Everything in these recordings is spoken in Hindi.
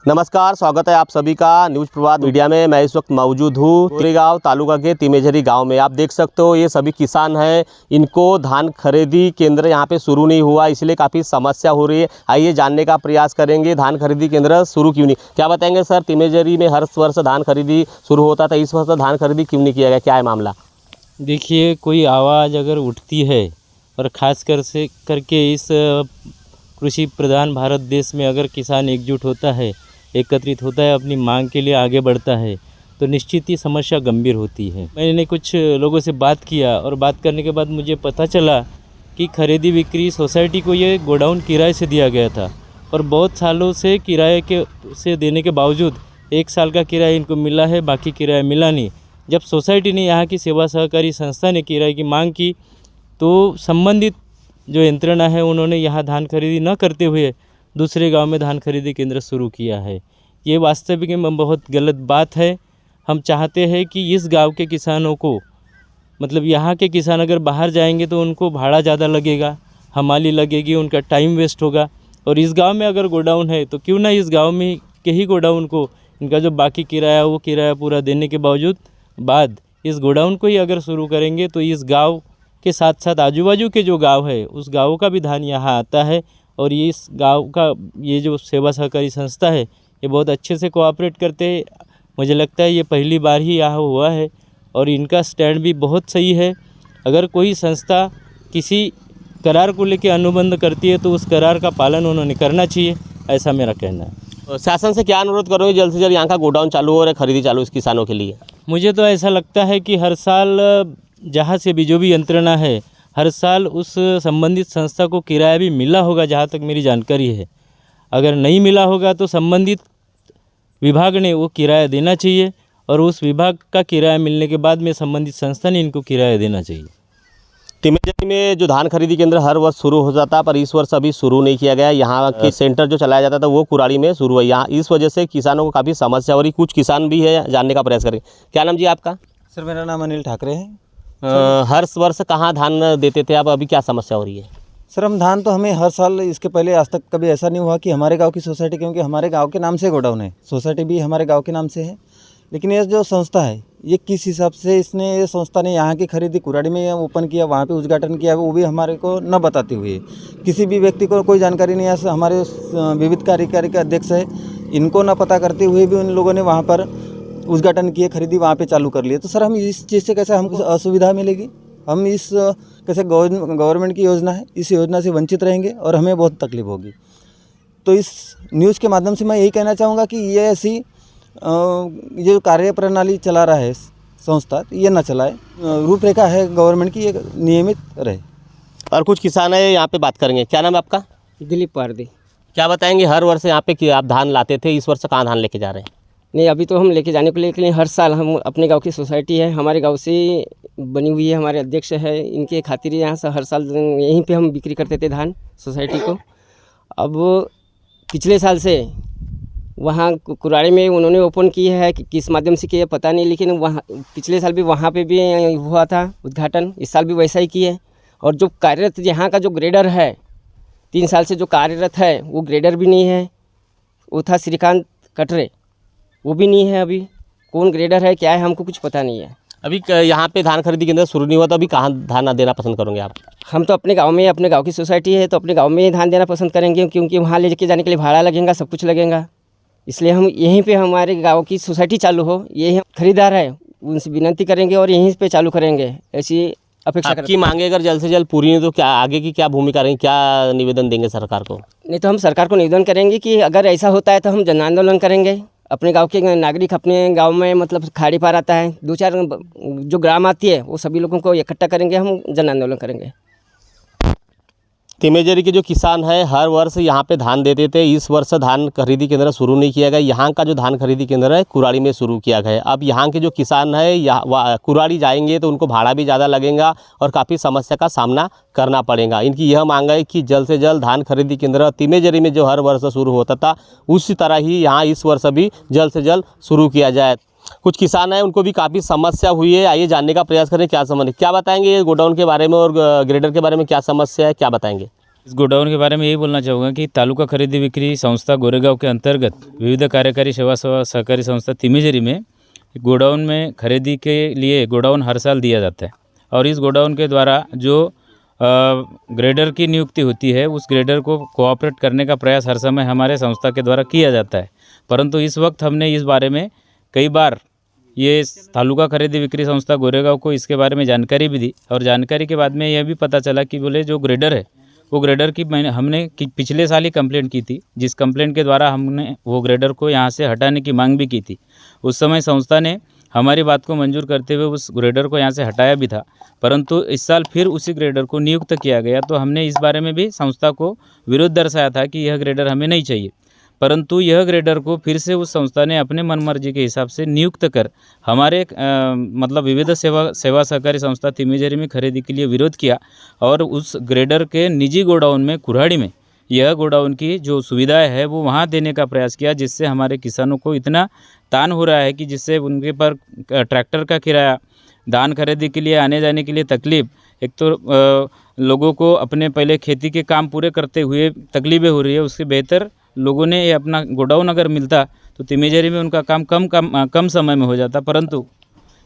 नमस्कार, स्वागत है आप सभी का न्यूज़ प्रभात मीडिया में। मैं इस वक्त मौजूद हूँ गोरेगांव तालुका के तिमेझरी गांव में। आप देख सकते हो ये सभी किसान हैं, इनको धान खरीदी केंद्र यहां पे शुरू नहीं हुआ, इसलिए काफ़ी समस्या हो रही है। आइए जानने का प्रयास करेंगे धान खरीदी केंद्र शुरू क्यों नहीं। क्या बताएंगे सर, तिमेझरी में हर वर्ष धान खरीदी शुरू होता था, इस वर्ष धान खरीदी क्यों नहीं किया गया, क्या है मामला? देखिए, कोई आवाज़ अगर उठती है और ख़ास करके इस कृषि प्रधान भारत देश में अगर किसान एकजुट होता है, एकत्रित होता है, अपनी मांग के लिए आगे बढ़ता है, तो निश्चित ही समस्या गंभीर होती है। मैंने कुछ लोगों से बात किया और बात करने के बाद मुझे पता चला कि खरीदी बिक्री सोसाइटी को ये गोडाउन किराए से दिया गया था और बहुत सालों से किराए से देने के बावजूद 1 साल का किराया इनको मिला है, बाकी किराया मिला नहीं। जब सोसाइटी ने, यहाँ की सेवा सहकारी संस्था ने किराए की मांग की, तो संबंधित जो यंत्रणा है उन्होंने यहाँ धान खरीदी न करते हुए दूसरे गांव में धान खरीदी केंद्र शुरू किया है। ये वास्तविक में बहुत गलत बात है। हम चाहते हैं कि इस गांव के किसानों को, मतलब यहाँ के किसान अगर बाहर जाएंगे तो उनको भाड़ा ज़्यादा लगेगा, हमाली लगेगी, उनका टाइम वेस्ट होगा। और इस गांव में अगर गोडाउन है तो क्यों ना इस गांव में के ही गोडाउन को, इनका जो बाकी किराया वो किराया पूरा देने के बावजूद बाद इस गोडाउन को ही अगर शुरू करेंगे तो इस गांव के साथ साथ आजू बाजू के जो गांव है उस गाँव का भी धान यहाँ आता है। और ये इस गांव का ये जो सेवा सहकारी संस्था है ये बहुत अच्छे से कोऑपरेट करते हैं। मुझे लगता है ये पहली बार ही यहाँ हुआ है और इनका स्टैंड भी बहुत सही है। अगर कोई संस्था किसी करार को लेकर अनुबंध करती है तो उस करार का पालन उन्होंने करना चाहिए, ऐसा मेरा कहना है। शासन से क्या अनुरोध करोगे, जल्द से जल्द यहाँ का गोडाउन चालू हो और खरीदी चालू इस किसानों के लिए? मुझे तो ऐसा लगता है कि हर साल जहाँ से भी जो भी यंत्रणा है, हर साल उस संबंधित संस्था को किराया भी मिला होगा, जहाँ तक मेरी जानकारी है। अगर नहीं मिला होगा तो संबंधित विभाग ने वो किराया देना चाहिए और उस विभाग का किराया मिलने के बाद में संबंधित संस्था ने इनको किराया देना चाहिए। तिमेझरी में जो धान खरीदी केंद्र हर वर्ष शुरू हो जाता पर इस वर्ष अभी शुरू नहीं किया गया। यहाँ के सेंटर जो चलाया जाता था वो कुराड़ी में शुरू है। यहाँ इस वजह से किसानों को काफ़ी समस्या हो रही। कुछ किसान भी है, जानने का प्रयास करेंगे। क्या नाम जी आपका? सर, मेरा नाम अनिल ठाकरे है। हर वर्ष कहाँ धान देते थे आप, अभी क्या समस्या हो रही है? सर, हम धान तो हमें हर साल, इसके पहले आज तक कभी ऐसा नहीं हुआ कि हमारे गांव की सोसाइटी, क्योंकि हमारे गांव के नाम से गोडाउन है, सोसाइटी भी हमारे गांव के नाम से है। लेकिन ये जो संस्था है ये किस हिसाब से ये संस्था ने यहाँ की खरीदी कुराड़ी में ओपन किया, वहाँ पे उद्घाटन किया, वो भी हमारे को न बताते हुए, किसी भी व्यक्ति को कोई जानकारी नहीं है। हमारे विविध कार्यकारी के अध्यक्ष है, इनको न पता करते हुए भी उन लोगों ने वहाँ पर उद्घाटन किए, खरीदी वहाँ पे चालू कर लिए। तो सर, हम इस चीज़ से कैसे हमको असुविधा मिलेगी? हम इस कैसे गवर्नमेंट की योजना है, इस योजना से वंचित रहेंगे और हमें बहुत तकलीफ होगी। तो इस न्यूज़ के माध्यम से मैं यही कहना चाहूँगा कि ये ऐसी ये जो कार्य प्रणाली चला रहा है संस्था, ये ना चलाए। रूपरेखा है गवर्नमेंट की, ये नियमित रहे। और कुछ किसान है, यहाँ पे बात करेंगे। क्या नाम है आपका? दिलीप पारदी। क्या बताएंगे, हर वर्ष यहाँ पे कि आप धान लाते थे, इस वर्ष कहाँ धान लेके जा रहे हैं? नहीं, अभी तो हम लेके जाने को, लेकिन हर साल हम अपने गांव की सोसाइटी है, हमारे गांव से बनी हुई है, हमारे अध्यक्ष है, इनके खातिर यहाँ से हर साल यहीं पे हम बिक्री करते थे धान सोसाइटी को। अब पिछले साल से वहाँ कुराड़ी में उन्होंने ओपन की है, कि किस माध्यम से किया पता नहीं, लेकिन वहाँ पिछले साल भी वहाँ पे भी हुआ था उद्घाटन, इस साल भी वैसा ही किया है। और जो कार्यरत यहाँ का जो ग्रेडर है, 3 साल से जो कार्यरत है वो ग्रेडर भी नहीं है। वो था श्रीकांत कटरे, वो भी नहीं है। अभी कौन ग्रेडर है, क्या है, हमको कुछ पता नहीं है। अभी यहाँ पे धान खरीदी केंद्र शुरू नहीं हुआ, तो अभी कहाँ धान देना पसंद करोगे आप? हम तो अपने गांव में, अपने गांव की सोसाइटी है तो अपने गांव में ही धान देना पसंद करेंगे, क्योंकि वहाँ ले के जाने के लिए भाड़ा लगेगा, सब कुछ लगेगा। इसलिए हम यहीं पे हमारे गांव की सोसाइटी चालू हो, यही खरीदार है उनसे विनती करेंगे और यहीं पे चालू करेंगे, ऐसी अपेक्षा करते हैं। आपकी मांगे अगर जल्द से जल्द पूरी नहीं तो क्या आगे की क्या भूमिका रहेगी, क्या निवेदन देंगे सरकार को? नहीं तो हम सरकार को निवेदन करेंगे कि अगर ऐसा होता है तो हम जन आंदोलन करेंगे। अपने गांव के नागरिक अपने गांव में, मतलब खाड़ी पार आता है, 2-4 जो ग्राम आती है वो सभी लोगों को इकट्ठा करेंगे, हम जन आंदोलन करेंगे। तिमेझरी के जो किसान है हर वर्ष यहाँ पे धान देते थे, इस वर्ष धान खरीदी केंद्र शुरू नहीं किया गया। यहाँ का जो धान खरीदी केंद्र है कुराड़ी में शुरू किया गया है। अब यहाँ के जो किसान है कुराड़ी जाएंगे तो उनको भाड़ा भी ज़्यादा लगेगा और काफ़ी समस्या का सामना करना पड़ेगा। इनकी यह मांग है कि जल्द से जल्द धान खरीदी केंद्र तिमेझरी में जो हर वर्ष शुरू होता था उसी तरह ही यहाँ इस वर्ष भी जल्द से जल्द शुरू किया जाए। कुछ किसान हैं, उनको भी काफ़ी समस्या हुई है। आइए जानने का प्रयास करें क्या समस्या, क्या बताएंगे गोडाउन के बारे में और ग्रेडर के बारे में क्या समस्या है, क्या बताएंगे? इस गोडाउन के बारे में यही बोलना चाहूँगा कि तालुका खरीदी बिक्री संस्था गोरेगांव के अंतर्गत विविध कार्यकारी सेवा सहकारी संस्था तिमिजरी में गोडाउन में खरीदी के लिए गोडाउन हर साल दिया जाता है और इस गोडाउन के द्वारा जो ग्रेडर की नियुक्ति होती है उस ग्रेडर को कोऑपरेट करने का प्रयास हर समय हमारे संस्था के द्वारा किया जाता है। परंतु इस वक्त हमने इस बारे में कई बार ये तालुका खरीदी बिक्री संस्था गोरेगांव को इसके बारे में जानकारी भी दी और जानकारी के बाद में यह भी पता चला कि बोले जो ग्रेडर है वो ग्रेडर की हमने पिछले साल ही कंप्लेंट की थी, जिस कंप्लेंट के द्वारा हमने वो ग्रेडर को यहाँ से हटाने की मांग भी की थी। उस समय संस्था ने हमारी बात को मंजूर करते हुए उस ग्रेडर को यहाँ से हटाया भी था, परंतु इस साल फिर उसी ग्रेडर को नियुक्त किया गया। तो हमने इस बारे में भी संस्था को विरोध दर्शाया था कि यह ग्रेडर हमें नहीं चाहिए, परंतु यह ग्रेडर को फिर से उस संस्था ने अपने मनमर्जी के हिसाब से नियुक्त कर हमारे मतलब विविध सेवा सहकारी संस्था तिमिजरी में खरीदी के लिए विरोध किया और उस ग्रेडर के निजी गोडाउन में कुऱ्हाड़ी में यह गोडाउन की जो सुविधाएं है वो वहाँ देने का प्रयास किया, जिससे हमारे किसानों को इतना तान हो रहा है कि जिससे उनके पर ट्रैक्टर का किराया, धान खरीदी के लिए आने जाने के लिए तकलीफ़, एक तो लोगों को अपने पहले खेती के काम पूरे करते हुए तकलीफ़ें हो रही है, उससे बेहतर लोगों ने ये अपना गोडाउन अगर मिलता तो तिमिजरी में उनका काम कम समय में हो जाता। परंतु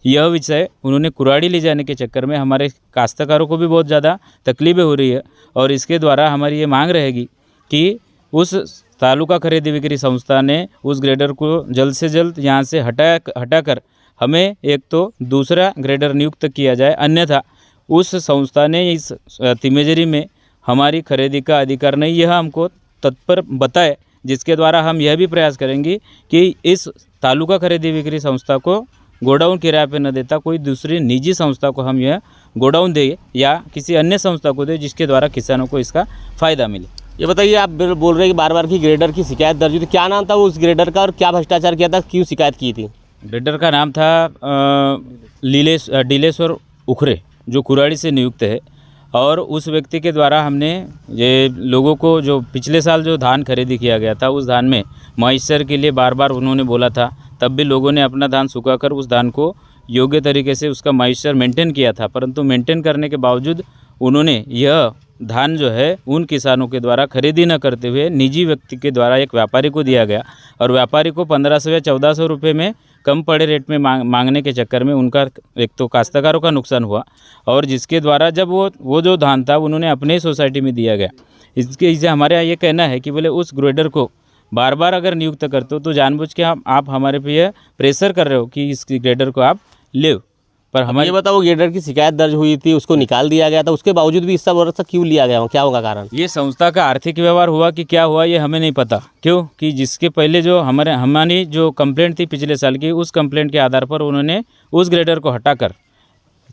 यह विषय उन्होंने कुऱ्हाड़ी ले जाने के चक्कर में हमारे काश्तकारों को भी बहुत ज़्यादा तकलीफ़ें हो रही है और इसके द्वारा हमारी ये मांग रहेगी कि उस तालुका खरीदी बिक्री संस्था ने उस ग्रेडर को जल्द से जल्द यहाँ से हटाकर हमें एक तो दूसरा ग्रेडर नियुक्त किया जाए, अन्यथा उस संस्था ने इस तिमिजरी में हमारी खरीदी का अधिकार नहीं, यह हमको तत्पर बताए, जिसके द्वारा हम यह भी प्रयास करेंगे कि इस तालुका खरीदी बिक्री संस्था को गोडाउन किराए पर न देता कोई दूसरी निजी संस्था को हम यह गोडाउन दे या किसी अन्य संस्था को दे, जिसके द्वारा किसानों को इसका फ़ायदा मिले। ये बताइए, आप बोल रहे हैं कि बार बार की ग्रेडर की शिकायत दर्ज हुई थी, क्या नाम था उस ग्रेडर का और क्या भ्रष्टाचार किया था, क्यों शिकायत की थी? ग्रेडर का नाम था डीलेश्वर उखरे, जो कुऱ्हाड़ी से नियुक्त है और उस व्यक्ति के द्वारा हमने ये लोगों को जो पिछले साल जो धान खरीदी किया गया था उस धान में मॉइस्चर के लिए बार बार उन्होंने बोला था, तब भी लोगों ने अपना धान सुखाकर उस धान को योग्य तरीके से उसका मॉइस्चर मेंटेन किया था, परंतु मेंटेन करने के बावजूद उन्होंने यह धान जो है उन किसानों के द्वारा खरीदी न करते हुए निजी व्यक्ति के द्वारा एक व्यापारी को दिया गया और व्यापारी को 1500 या 1400 रुपये में कम पड़े रेट में मांगने के चक्कर में उनका एक तो काश्तकारों का नुकसान हुआ और जिसके द्वारा जब वो जो धान था उन्होंने अपने सोसाइटी में दिया गया। इसके हमारे यहाँ ये कहना है कि बोले उस ग्रेडर को बार बार अगर नियुक्त करते हो तो जानबूझ के आप हमारे पे यह प्रेशर कर रहे हो कि इस ग्रेडर को आप ले, पर हमारे ये बताओ, ग्रेडर की शिकायत दर्ज हुई थी, उसको निकाल दिया गया था, उसके बावजूद भी इस सब वर्ष क्यों लिया गया, क्या होगा कारण? ये संस्था का आर्थिक व्यवहार हुआ कि क्या हुआ ये हमें नहीं पता, क्यों कि जिसके पहले जो हमारी जो कंप्लेंट थी पिछले साल की, उस कंप्लेंट के आधार पर उन्होंने उस ग्रेडर को हटाकर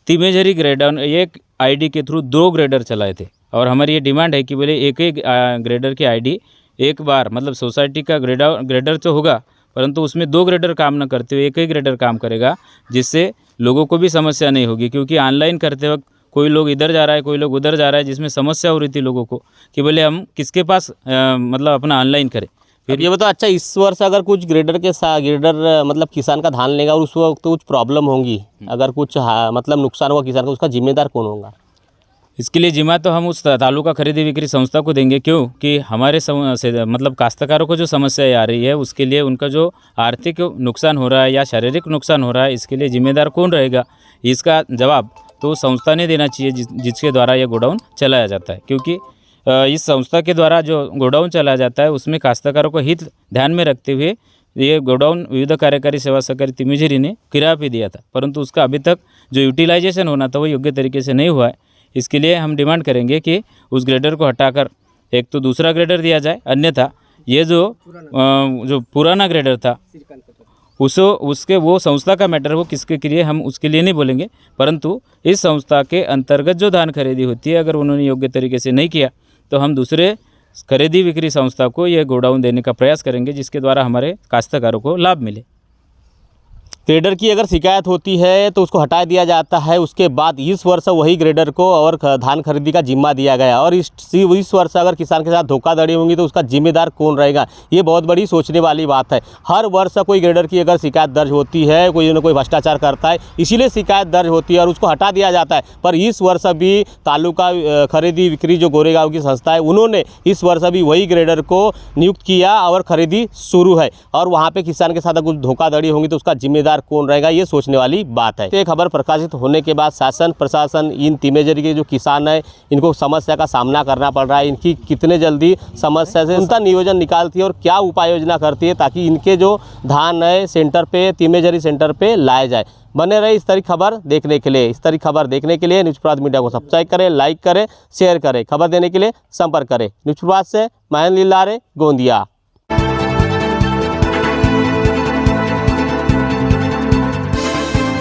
तिमिजरी ग्रेडर एक आईडी के थ्रू 2 ग्रेडर चलाए थे और हमारी ये डिमांड है कि बोले एक ग्रेडर की आईडी एक बार मतलब सोसाइटी का ग्रेडर तो होगा परंतु उसमें 2 ग्रेडर काम न करते हुए एक ही ग्रेडर काम करेगा, जिससे लोगों को भी समस्या नहीं होगी, क्योंकि ऑनलाइन करते वक्त कोई लोग इधर जा रहा है कोई लोग उधर जा रहा है, जिसमें समस्या हो रही थी लोगों को कि बोले हम किसके पास मतलब अपना ऑनलाइन करें। फिर ये बताओ, अच्छा इस वर्ष अगर कुछ ग्रेडर के साथ ग्रेडर मतलब किसान का धान लेगा और उस वक्त तो कुछ प्रॉब्लम होंगी, अगर कुछ मतलब नुकसान हुआ किसान का, उसका जिम्मेदार कौन होगा? इसके लिए जिम्मा तो हम उस तालुका खरीदी बिक्री संस्था को देंगे, क्यों कि हमारे मतलब काश्तकारों को जो समस्याएं आ रही है उसके लिए उनका जो आर्थिक नुकसान हो रहा है या शारीरिक नुकसान हो रहा है, इसके लिए जिम्मेदार कौन रहेगा, इसका जवाब तो संस्था ने देना चाहिए जिसके द्वारा ये गोडाउन चलाया जाता है। क्योंकि इस संस्था के द्वारा जो गोडाउन चलाया जाता है उसमें काश्तकारों को हित ध्यान में रखते हुए ये गोडाउन विविध कार्यकारी सेवा सहकारी तिमिजरी ने किराए पे दिया था, परंतु उसका अभी तक जो यूटिलाइजेशन होना था वो योग्य तरीके से नहीं हुआ है। इसके लिए हम डिमांड करेंगे कि उस ग्रेडर को हटाकर एक तो दूसरा ग्रेडर दिया जाए, अन्यथा ये जो पुराना ग्रेडर था उसके वो संस्था का मैटर, वो किसके लिए हम उसके लिए नहीं बोलेंगे, परंतु इस संस्था के अंतर्गत जो धान खरीदी होती है अगर उन्होंने योग्य तरीके से नहीं किया तो हम दूसरे खरीदी बिक्री संस्था को ये गोडाउन देने का प्रयास करेंगे, जिसके द्वारा हमारे काश्तकारों को लाभ मिले। ग्रेडर की अगर शिकायत होती है तो उसको हटा दिया जाता है। उसके बाद इस वर्ष वही ग्रेडर को और धान खरीदी का जिम्मा दिया गया और इस वर्ष अगर किसान के साथ धोखाधड़ी होंगी तो उसका जिम्मेदार कौन रहेगा, ये बहुत बड़ी सोचने वाली बात है। हर वर्ष कोई ग्रेडर की अगर शिकायत दर्ज होती है, कोई न कोई भ्रष्टाचार करता है, इसीलिए शिकायत दर्ज होती है और उसको हटा दिया जाता है। पर इस वर्ष भी तालुका खरीदी बिक्री जो गोरेगांव की संस्था है, उन्होंने इस वर्ष भी वही ग्रेडर को नियुक्त किया और खरीदी शुरू है। और वहाँ पे किसान के साथ कुछ धोखाधड़ी होंगी तो उसका जिम्मेदार कौन रहेगा, ये सोचने वाली बात है। ये खबर प्रकाशित होने के बाद शासन प्रशासन इन तिमेजरी के जो किसान है इनको समस्या का सामना करना पड़ रहा है। इनकी कितने जल्दी समस्या से उनका नियोजन निकालती है और क्या उपाय योजना करती है ताकि इनके जो धान है सेंटर पे, तिमेजरी सेंटर पे लाया जाए। बने रहे इस तरह खबर देखने के लिए। इस तरह खबर देखने के लिए न्यूज़ प्रभात मीडिया को सब्सक्राइब करें, लाइक करें, शेयर करें। खबर देने के लिए संपर्क करें। न्यूज़ प्रभात से महेंद्र लीलारे, गोंदिया।